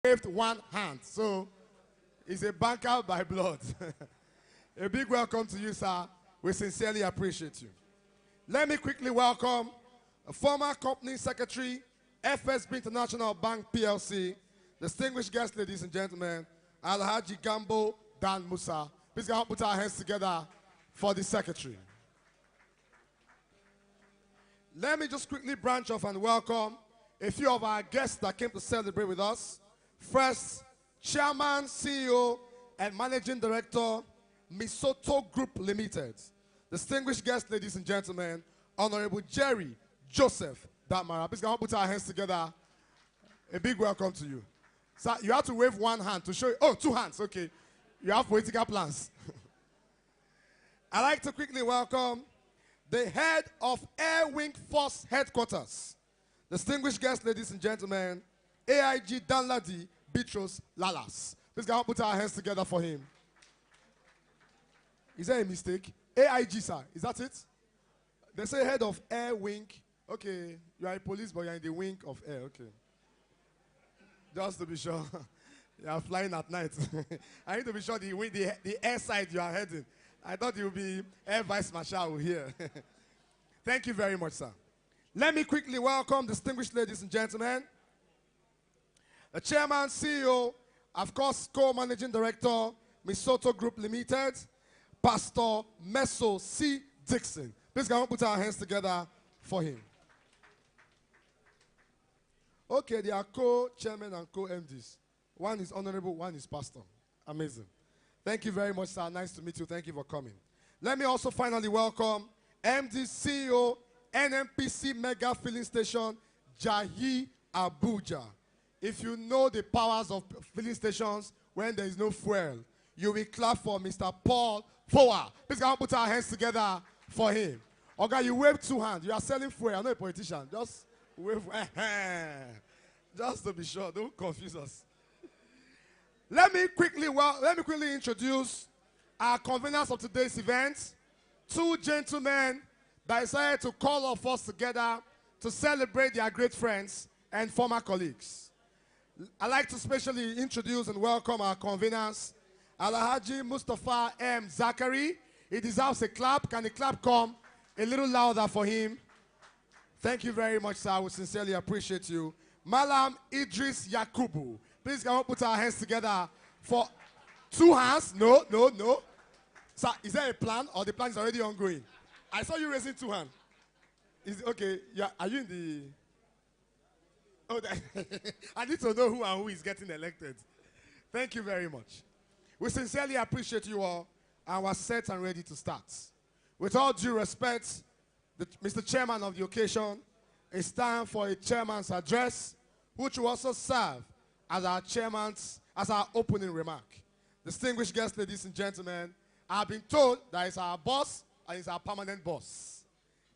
waved one hand. So he's a banker by blood. A big welcome to you, sir. We sincerely appreciate you. Let me quickly welcome a former company secretary, FSB International Bank PLC, distinguished guests, ladies and gentlemen, Alhaji Gambo Dan Musa. Please can we put our hands together for the secretary. Let me just quickly branch off and welcome a few of our guests that came to celebrate with us. First, Chairman, CEO, and Managing Director, Misoto Group Limited. Distinguished guests, ladies and gentlemen, Honorable Jerry Joseph Damara. Please can we put our hands together. A big welcome to you. Sir, you have to wave one hand to show you. Oh, two hands, okay. You have political plans. I'd like to quickly welcome the head of Air Wing Force Headquarters. Distinguished guests, ladies and gentlemen, AIG Danladi Bitros Lalas. Please can we put our hands together for him. Is there a mistake? AIG, sir. Is that it? They say head of Air Wing. Okay, you are a police, but you are in the wing of air. Okay. Just to be sure. You are flying at night. I need to be sure the air side you are heading. I thought you would be Air Vice Marshal here. Thank you very much, sir. Let me quickly welcome distinguished ladies and gentlemen, the chairman, CEO, of course, co-managing director, Misoto Group Limited, Pastor Meso C. Dixon. Please can we put our hands together for him. Okay, they are co-chairman and co-MDs. One is honorable, one is pastor. Amazing. Thank you very much, sir. Nice to meet you. Thank you for coming. Let me also finally welcome MD, CEO, NMPC Mega Filling Station, Jahi Abuja. If you know the powers of filling stations when there is no fuel, you will clap for Mr. Paul Fowa. Please can we put our hands together for him. Okay, you wave two hands. You are selling fuel. I'm not a politician. Just wave. Just to be sure. Don't confuse us. Let me quickly introduce our conveners of today's event. Two gentlemen that decided to call all of us together to celebrate their great friends and former colleagues. I'd like to specially introduce and welcome our conveners, Alhaji Mustafa M. Zachary. He deserves a clap. Can the clap come a little louder for him? Thank you very much, sir. We sincerely appreciate you. Malam Idris Yakubu. Please can we put our hands together for two hands? No, no, no. Sir, is there a plan or the plan is already ongoing? I saw you raising two hands. Okay, yeah, are you in the... Oh, I need to know who and who is getting elected. Thank you very much. We sincerely appreciate you all and we're set and ready to start. With all due respect, Mr. Chairman of the occasion, it's time for a chairman's address, which will also serve as our opening remark. Distinguished guests, ladies and gentlemen, I've been told that he's our boss and he's our permanent boss.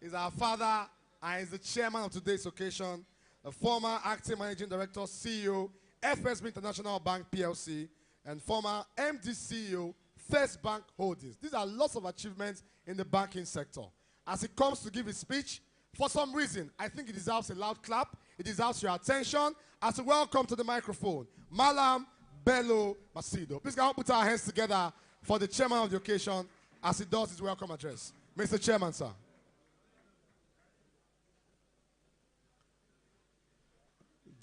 He's our father and he's the chairman of today's occasion, the former acting managing director, CEO, FSB International Bank PLC, and former MD CEO, First Bank Holdings. These are lots of achievements in the banking sector. As he comes to give his speech, for some reason, I think it deserves a loud clap. It deserves your attention. As we welcome to the microphone, Malam Bello Macedo. Please can we put our hands together for the chairman of the occasion as he does his welcome address. Mr. Chairman, sir.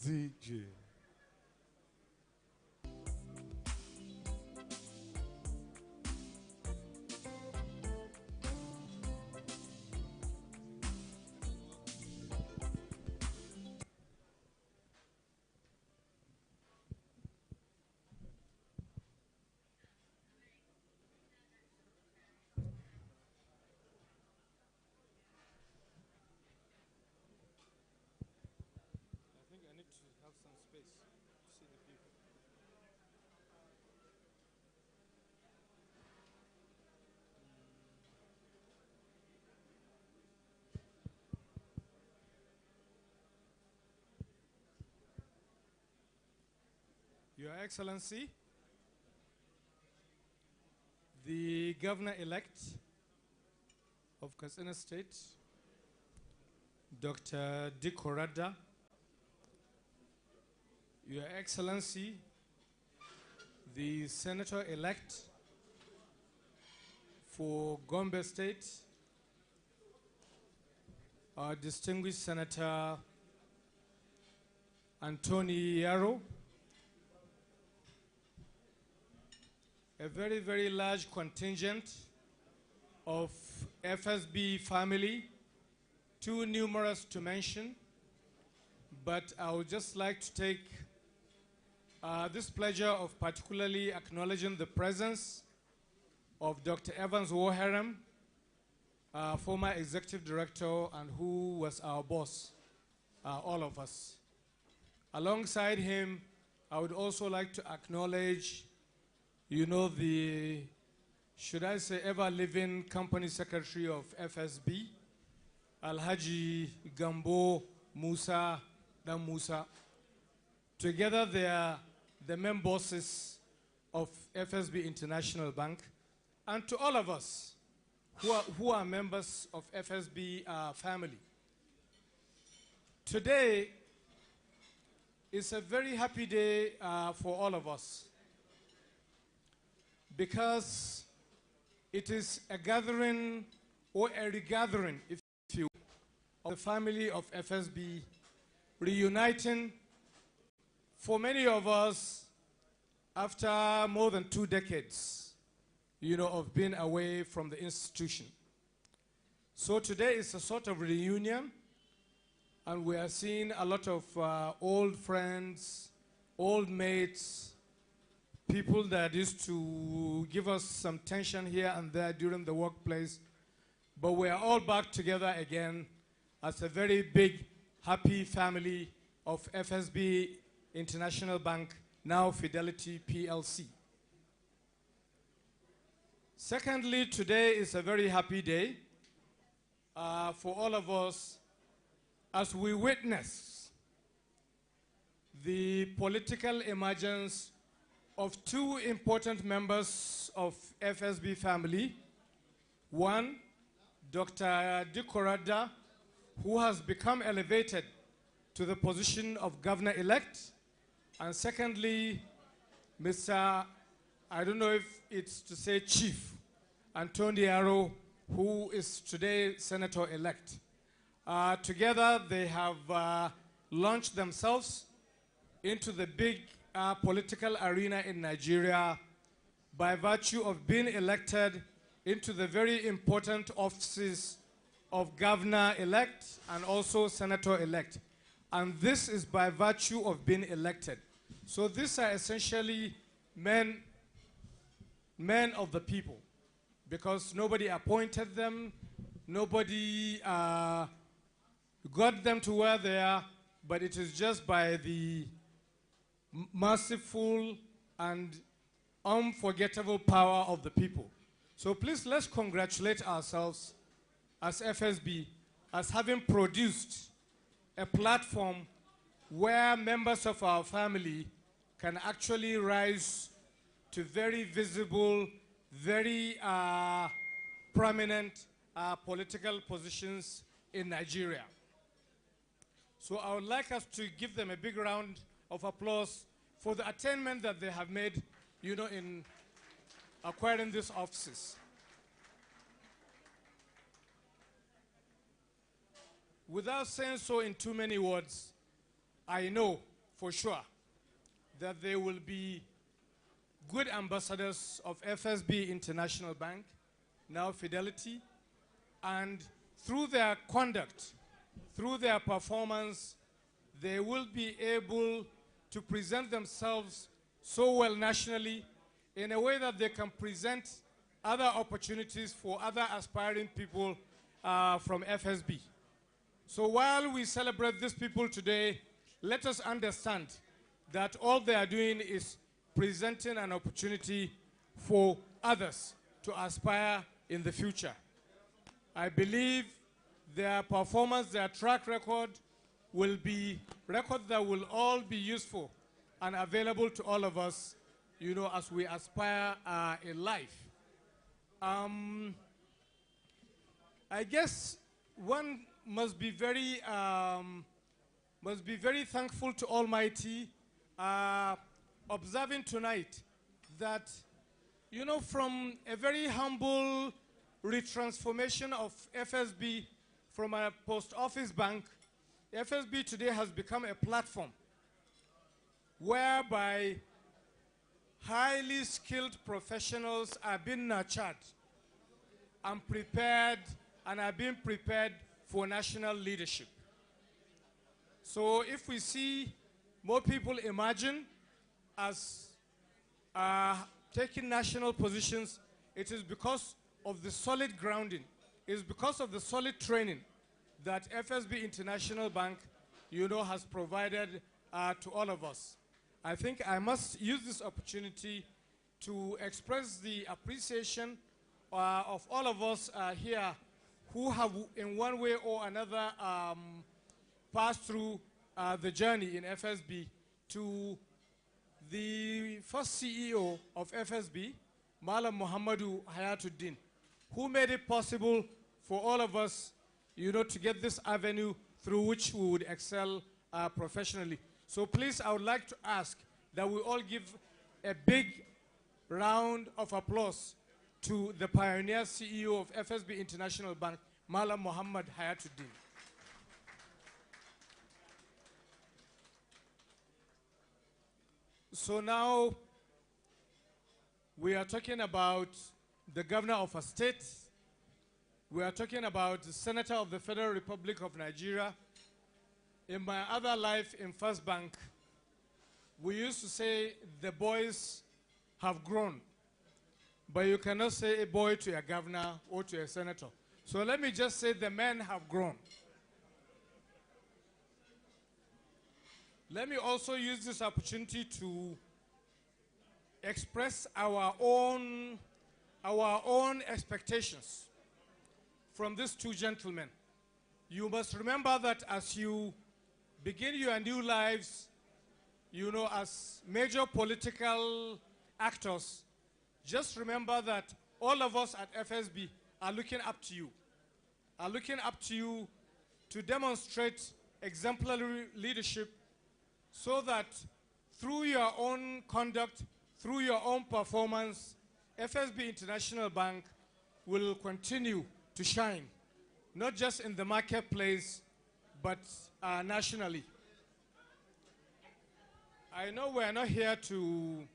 DJ. Your Excellency, the Governor-elect of KATSINA State, Dr. DIKKO RADDA, Your Excellency, the Senator-elect for Gombe State, our distinguished Senator Anthony YARO, a very, very large contingent of FSB family, too numerous to mention, but I would just like to take this pleasure of particularly acknowledging the presence of Dr. Evans Woharem, former executive director and who was our boss, all of us. Alongside him, I would also like to acknowledge, you know, the, should I say, ever-living company secretary of FSB, Alhaji Gambo Musa Dan Musa. Together they are the main bosses of FSB International Bank, and to all of us who are members of FSB family. Today is a very happy day for all of us, because it is a gathering or a regathering, if you will, of the family of FSB reuniting for many of us after more than 2 decades, you know, of being away from the institution. So today is a sort of reunion, and we are seeing a lot of old friends, old mates, people that used to give us some tension here and there during the workplace, but we are all back together again as a very big, happy family of FSB International Bank, now Fidelity PLC. Secondly, today is a very happy day for all of us as we witness the political emergence of 2 important members of FSB family. One, Dr. DIKKO RADDA, who has become elevated to the position of governor-elect. And secondly, Mr., I don't know if it's to say Chief, Anthony YARO, who is today Senator-elect. Together, they have launched themselves into the big political arena in Nigeria by virtue of being elected into the very important offices of governor-elect and also senator-elect. And this is by virtue of being elected. So these are essentially men of the people, because nobody appointed them, nobody got them to where they are, but it is just by the merciful and unforgettable power of the people. So please, let's congratulate ourselves as FSB as having produced a platform where members of our family can actually rise to very visible, very prominent political positions in Nigeria. So I would like us to give them a big round of applause for the attainment that they have made, you know, in acquiring these offices. Without saying so in too many words, I know for sure that they will be good ambassadors of FSB International Bank, now Fidelity, and through their conduct, through their performance, they will be able to present themselves so well nationally in a way that they can present other opportunities for other aspiring people from FSB. So while we celebrate these people today, let us understand that all they are doing is presenting an opportunity for others to aspire in the future. I believe their performance, their track record will be record that will all be useful and available to all of us, you know, as we aspire in life. I guess one must be very thankful to Almighty observing tonight that, you know, from a very humble retransformation of FSB from a post office bank, FSB today has become a platform whereby highly skilled professionals are being nurtured and prepared and are being prepared for national leadership. So if we see more people emerging as taking national positions, it is because of the solid grounding, it is because of the solid training that FSB International Bank, you know, has provided to all of us. I think I must use this opportunity to express the appreciation of all of us here who have in one way or another passed through the journey in FSB, to the first CEO of FSB, Malam Muhammadu Hayatuddin, who made it possible for all of us, you know, to get this avenue through which we would excel professionally. So please, I would like to ask that we all give a big round of applause to the pioneer CEO of FSB International Bank, Malam Muhammad Hayatuddin. So now we are talking about the governor of a state. We are talking about the senator of the Federal Republic of Nigeria. In my other life in First Bank, we used to say the boys have grown, but you cannot say a boy to a governor or to a senator. So let me just say the men have grown. Let me also use this opportunity to express our own expectations from these two gentlemen. You must remember that as you begin your new lives, you know, as major political actors, just remember that all of us at FSB are looking up to you, to demonstrate exemplary leadership, so that through your own conduct, through your own performance, FSB International Bank will continue to shine, not just in the marketplace, but nationally. I know we're not here to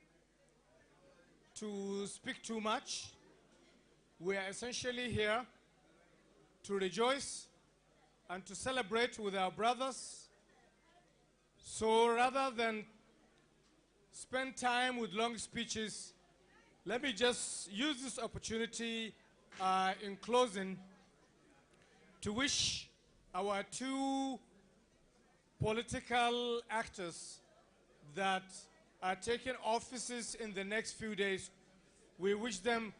speak too much. We are essentially here to rejoice and to celebrate with our brothers. So rather than spend time with long speeches, let me just use this opportunity in closing to wish our two political actors that are taking offices in the next few days, we wish them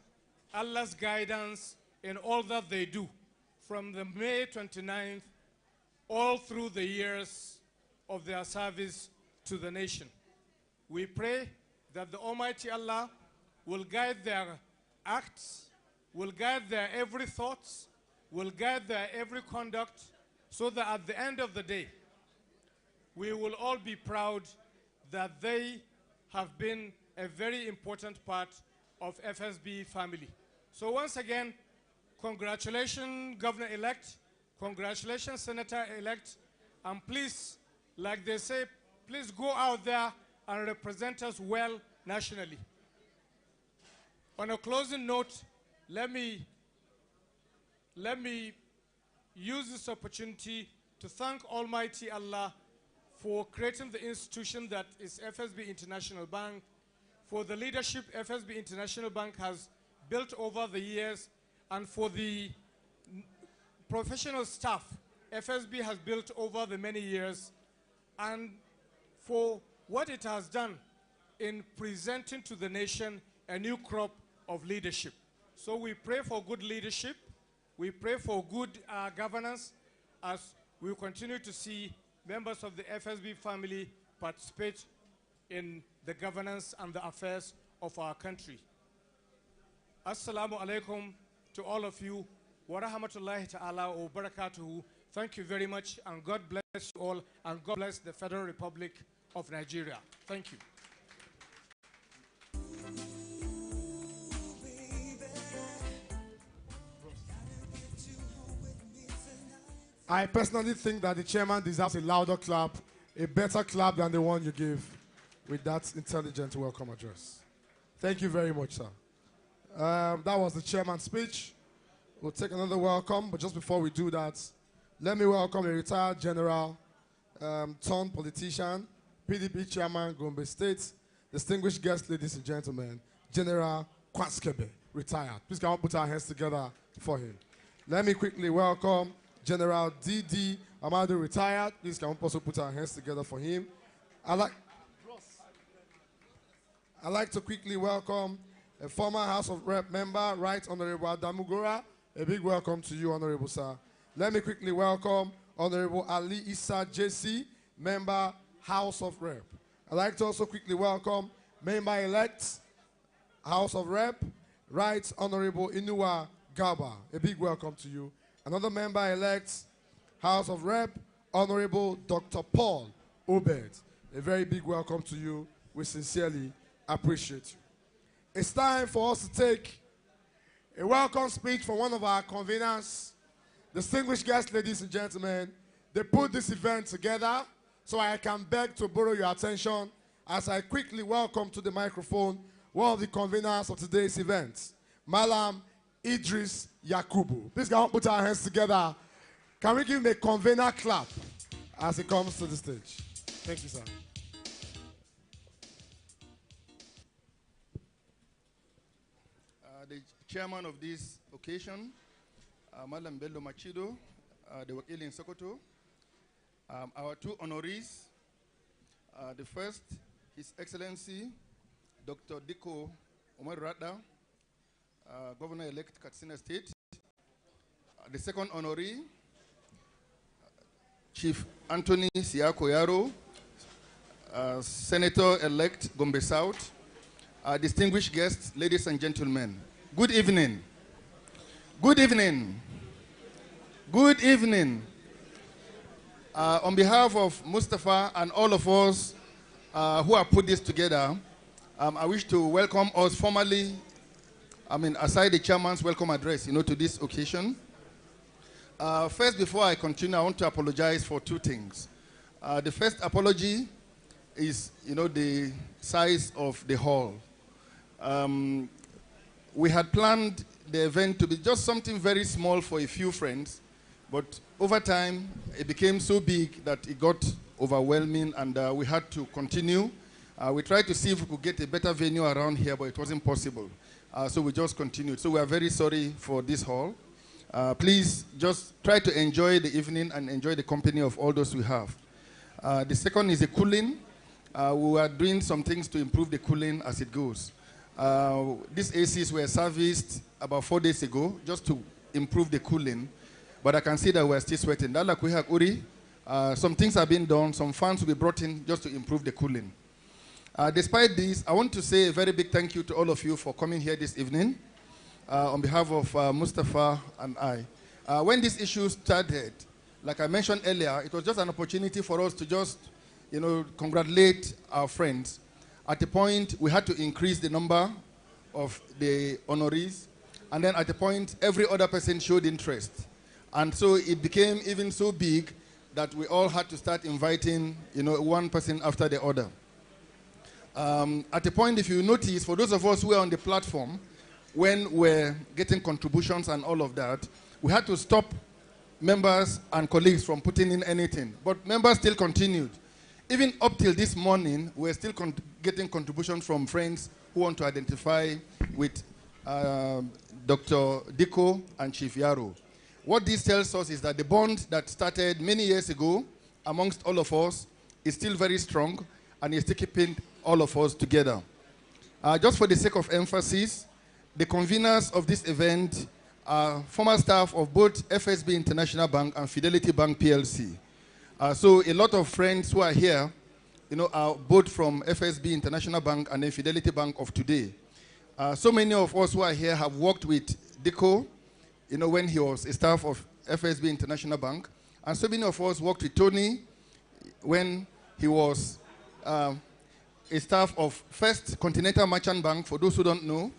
Allah's guidance in all that they do, from the May 29th all through the years of their service to the nation. We pray that the Almighty Allah will guide their acts, will guide their every thought, will guide their every conduct, so that at the end of the day, we will all be proud that they have been a very important part of FSB family. So once again, congratulations, Governor-elect, congratulations, Senator-elect, and please, like they say, please go out there and represent us well nationally. On a closing note, let me use this opportunity to thank Almighty Allah for creating the institution that is FSB International Bank, for the leadership FSB International Bank has built over the years, and for the professional staff FSB has built over the many years, and for what it has done in presenting to the nation a new crop of leadership. So we pray for good leadership, we pray for good governance, as we continue to see members of the FSB family participate in the governance and the affairs of our country. Assalamu alaikum to all of you. Wa rahmatullahi ta'ala wa barakatuhu. Thank you very much, and God bless you all, and God bless the Federal Republic of Nigeria. Thank you. I personally think that the chairman deserves a louder clap, a better clap than the one you gave with that intelligent welcome address. Thank you very much, sir. That was the chairman's speech. We'll take another welcome, but just before we do that, let me welcome a retired general, turned politician, PDP chairman, Gombe State, distinguished guests, ladies and gentlemen, General Kwaskebe, retired. Please come on, put our hands together for him. Let me quickly welcome General D.D. Amadu, retired. Please can we also put our hands together for him. I'd like to quickly welcome a former House of Rep member, Right Honorable Adamugora. A big welcome to you, Honorable Sir. Let me quickly welcome Honorable Ali Issa JC, member, House of Rep. I'd like to also quickly welcome member-elect, House of Rep, Right Honorable Inuwa Gaba. A big welcome to you. Another member-elect, House of Rep, Honorable Dr. Paul Obed. A very big welcome to you. We sincerely appreciate you. It's time for us to take a welcome speech from one of our conveners. Distinguished guests, ladies and gentlemen, they put this event together so I can beg to borrow your attention as I quickly welcome to the microphone one of the conveners of today's event, Malam Idris Yakubu. Please can we put our hands together. Can we give him a convener clap as he comes to the stage? Thank you, sir. The chairman of this occasion, Malam Bello Machido, the Wakili in Sokoto, our two honorees, the first, His Excellency, Dr. DIKKO RADDA, Governor-elect KATSINA State. The second honoree, Chief Anthony SIYAKO YARO, Senator-elect Gombe South. Distinguished guests, ladies and gentlemen, good evening. Good evening. Good evening. On behalf of Mustafa and all of us who have put this together, I wish to welcome us formally, aside the chairman's welcome address, to this occasion. First, before I continue, I want to apologize for two things. The first apology is, the size of the hall. We had planned the event to be just something very small for a few friends, but over time, it became so big that it got overwhelming and we had to continue. We tried to see if we could get a better venue around here, but it wasn't possible. So we just continued. So we are very sorry for this hall. Please just try to enjoy the evening and enjoy the company of all those we have. The second is the cooling. We are doing some things to improve the cooling as it goes. These ACs were serviced about 4 days ago just to improve the cooling, but I can see that we're still sweating. Some things have been done, some fans will be brought in just to improve the cooling. Despite this, I want to say a very big thank you to all of you for coming here this evening on behalf of Mustafa and I. When this issue started, like I mentioned earlier, it was just an opportunity for us to just, congratulate our friends. At the point, we had to increase the number of the honorees, and then at the point, every other person showed interest. And so it became even so big that we all had to start inviting, one person after the other. At the point, if you notice, for those of us who were on the platform, when we're getting contributions and all of that, we had to stop members and colleagues from putting in anything. But members still continued. Even up till this morning, we're still getting contributions from friends who want to identify with Dr. DIKKO and Chief YARO. What this tells us is that the bond that started many years ago amongst all of us is still very strong and is still keeping all of us together. Just for the sake of emphasis, the conveners of this event are former staff of both FSB International Bank and Fidelity Bank PLC. So a lot of friends who are here, are both from FSB International Bank and then Fidelity Bank of today. So many of us who are here have worked with DIKKO, when he was a staff of FSB International Bank. And so many of us worked with Tony when he was a staff of First Continental Merchant Bank, for those who don't know,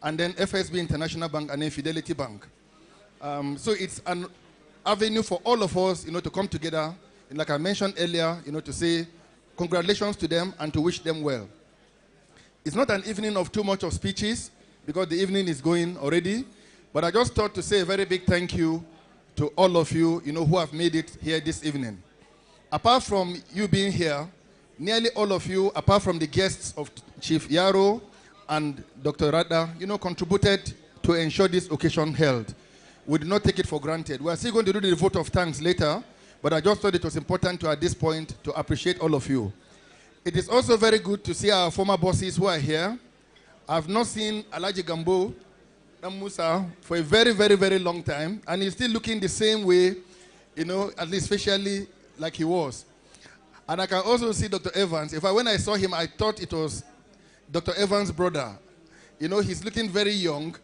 and then FSB International Bank and then Fidelity Bank. So it's an avenue for all of us, to come together, and like I mentioned earlier, to say congratulations to them and to wish them well. It's not an evening of too much of speeches, because the evening is going already, but I just thought to say a very big thank you to all of you, who have made it here this evening. Apart from you being here, nearly all of you, apart from the guests of Chief YARO and Dr. RADDA, contributed to ensure this occasion held. We did not take it for granted. We are still going to do the vote of thanks later, but I just thought it was important to, at this point, to appreciate all of you. It is also very good to see our former bosses who are here. I've not seen Alhaji Gambo Musa for a very, very, very long time, and he's still looking the same way, at least facially, like he was. And I can also see Dr. Evans. When I saw him, I thought it was Dr. Evans' brother. He's looking very young,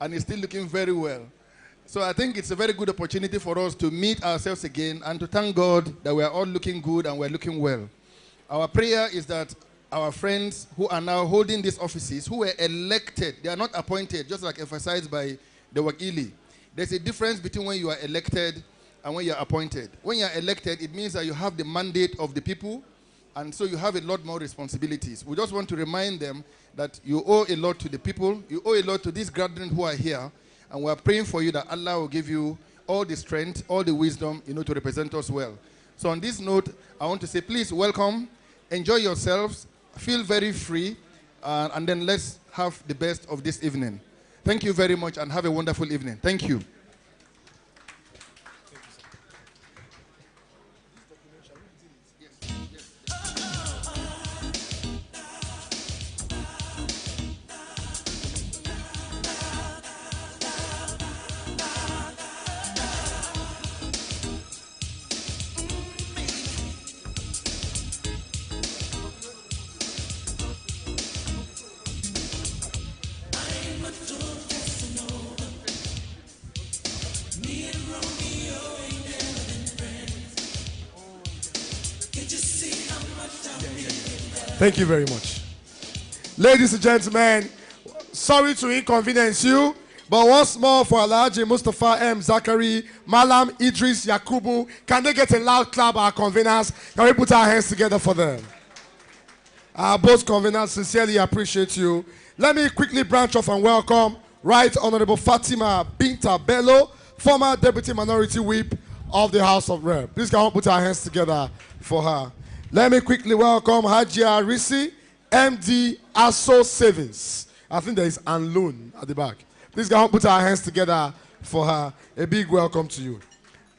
and he's still looking very well. So I think it's a very good opportunity for us to meet ourselves again and to thank God that we are all looking good and we're looking well. Our prayer is that our friends who are now holding these offices, who were elected, they are not appointed, just like emphasized by the Wakili. There's a difference between when you are elected and when you are appointed. When you are elected, it means that you have the mandate of the people, and so you have a lot more responsibilities. We just want to remind them that you owe a lot to the people, you owe a lot to these brethren who are here, and we are praying for you that Allah will give you all the strength, all the wisdom, to represent us well. So on this note, I want to say, please welcome, enjoy yourselves, feel very free, and then let's have the best of this evening. Thank you very much and have a wonderful evening. Thank you. Thank you very much. Ladies and gentlemen, sorry to inconvenience you, but once more for Alhaji Mustafa M. Zakari, Malam Idris Yakubu, can they get a loud clap, our conveners? Can we put our hands together for them? Both conveners sincerely appreciate you. Let me quickly branch off and welcome Right Honorable Fatima Binta Bello, former Deputy Minority Whip of the House of Rep. Please can we put our hands together for her. Let me quickly welcome Hajia Risi, MD ASO Savings. I think there is an loan at the back. Please can we put our hands together for her. A big welcome to you.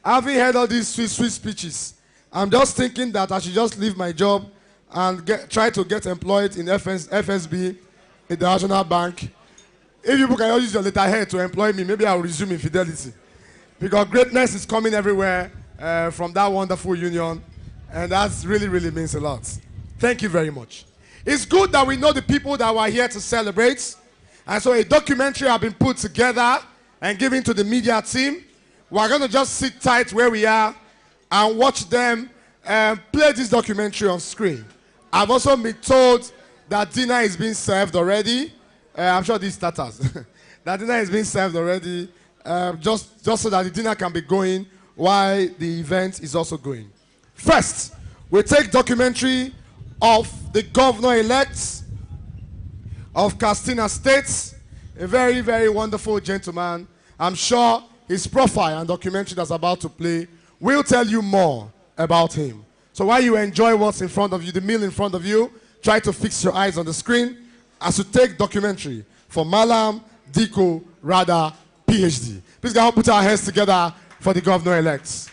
Having heard all these sweet, sweet speeches, I'm just thinking that I should just leave my job and try to get employed in FSB, in the National Bank. If you can use your letterhead to employ me, maybe I'll resume in Fidelity. Because greatness is coming everywhere from that wonderful union. And that really, really means a lot. Thank you very much. It's good that we know the people that were here to celebrate. And so a documentary has been put together and given to the media team. We're going to just sit tight where we are and watch them play this documentary on screen. I've also been told that dinner is being served already. I'm sure these starters. That dinner is being served already, just so that the dinner can be going while the event is also going. First, we take documentary of the governor-elect of KATSINA State, a very, very wonderful gentleman. I'm sure his profile and documentary that's about to play will tell you more about him. So while you enjoy what's in front of you, the meal in front of you, try to fix your eyes on the screen as you take documentary for Malam, DIKKO, RADDA, Ph.D. Please go put our hands together for the governor-elect.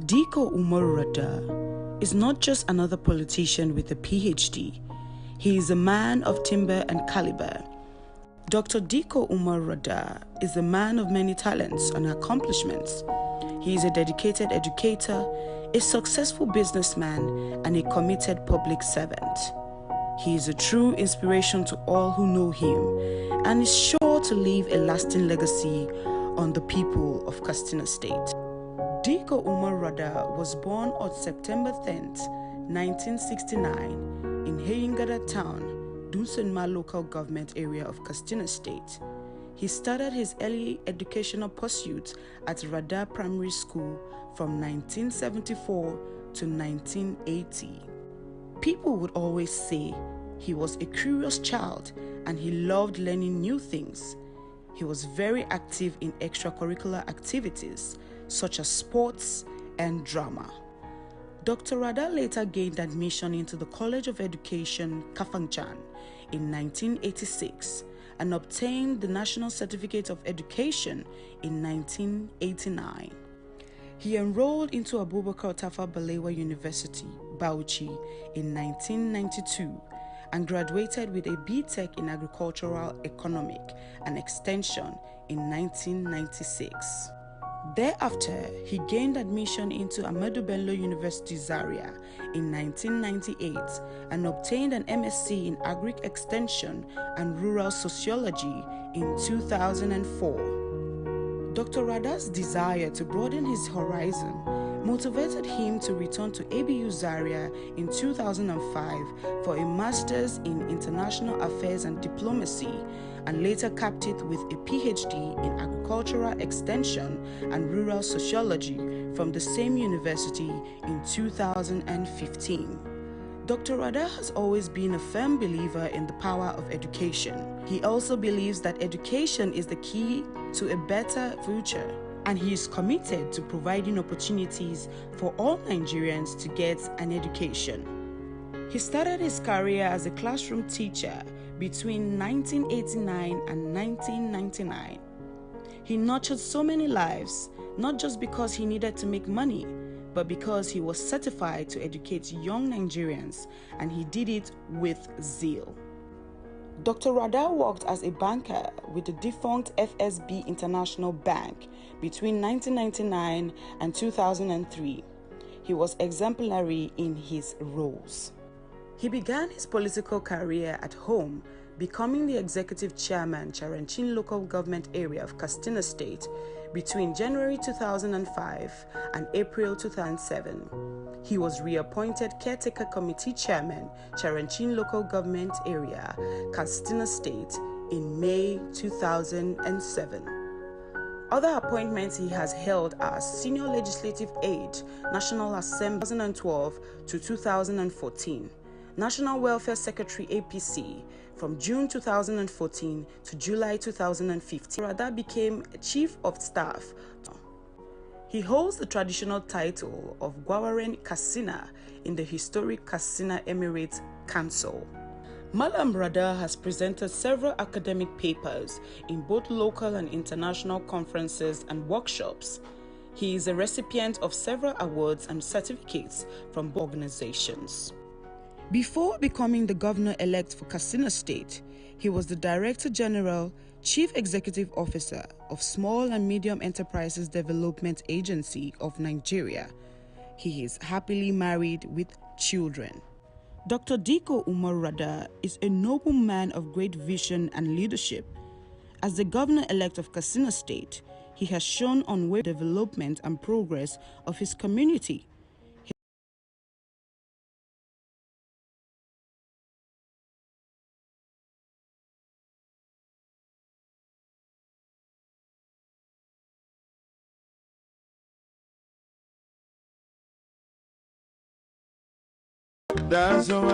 DIKKO UMARU RADDA is not just another politician with a Ph.D. He is a man of timber and caliber. Dr. DIKKO RADDA is a man of many talents and accomplishments. He is a dedicated educator, a successful businessman, and a committed public servant. He is a true inspiration to all who know him and is sure to leave a lasting legacy on the people of KATSINA State. DIKKO RADDA was born on September 10th, 1969 in Hayingada Town, Dunsenma local government area of KATSINA State. He started his early educational pursuits at RADDA Primary School from 1974 to 1980. People would always say he was a curious child and he loved learning new things. He was very active in extracurricular activities such as sports and drama. Dr. RADDA later gained admission into the College of Education, Kafanchan, in 1986 and obtained the National Certificate of Education in 1989. He enrolled into Abubakar Tafawa Balewa University, Bauchi, in 1992 and graduated with a B.Tech in Agricultural Economic and Extension in 1996. Thereafter, he gained admission into Ahmadu Bello University Zaria in 1998 and obtained an MSc in Agric Extension and Rural Sociology in 2004. Dr. RADDA's desire to broaden his horizon motivated him to return to ABU Zaria in 2005 for a Master's in International Affairs and Diplomacy and later capped it with a Ph.D. in Agricultural Extension and Rural Sociology from the same university in 2015. Dr. RADDA has always been a firm believer in the power of education. He also believes that education is the key to a better future, and he is committed to providing opportunities for all Nigerians to get an education. He started his career as a classroom teacher between 1989 and 1999. He nurtured so many lives, not just because he needed to make money, but because he was certified to educate young Nigerians, and he did it with zeal. Dr. RADDA worked as a banker with the defunct FSB International Bank between 1999 and 2003. He was exemplary in his roles. He began his political career at home, becoming the executive chairman, Charanchin local government area of KATSINA State between January 2005 and April 2007. He was reappointed caretaker committee chairman, Charanchin local government area, KATSINA State in May 2007. Other appointments he has held are Senior Legislative Aide, National Assembly 2012 to 2014, National Welfare Secretary APC from June 2014 to July 2015. RADDA became Chief of Staff. He holds the traditional title of Gwawaren KATSINA in the historic KATSINA Emirate Council. MALAM RADDA has presented several academic papers in both local and international conferences and workshops. He is a recipient of several awards and certificates from both organizations. Before becoming the governor-elect for KATSINA State, he was the Director General, Chief Executive Officer of Small and Medium Enterprises Development Agency of Nigeria. He is happily married with children. Dr. DIKKO RADDA is a noble man of great vision and leadership. As the governor-elect of KATSINA State, he has shown unwavering development and progress of his community. That's why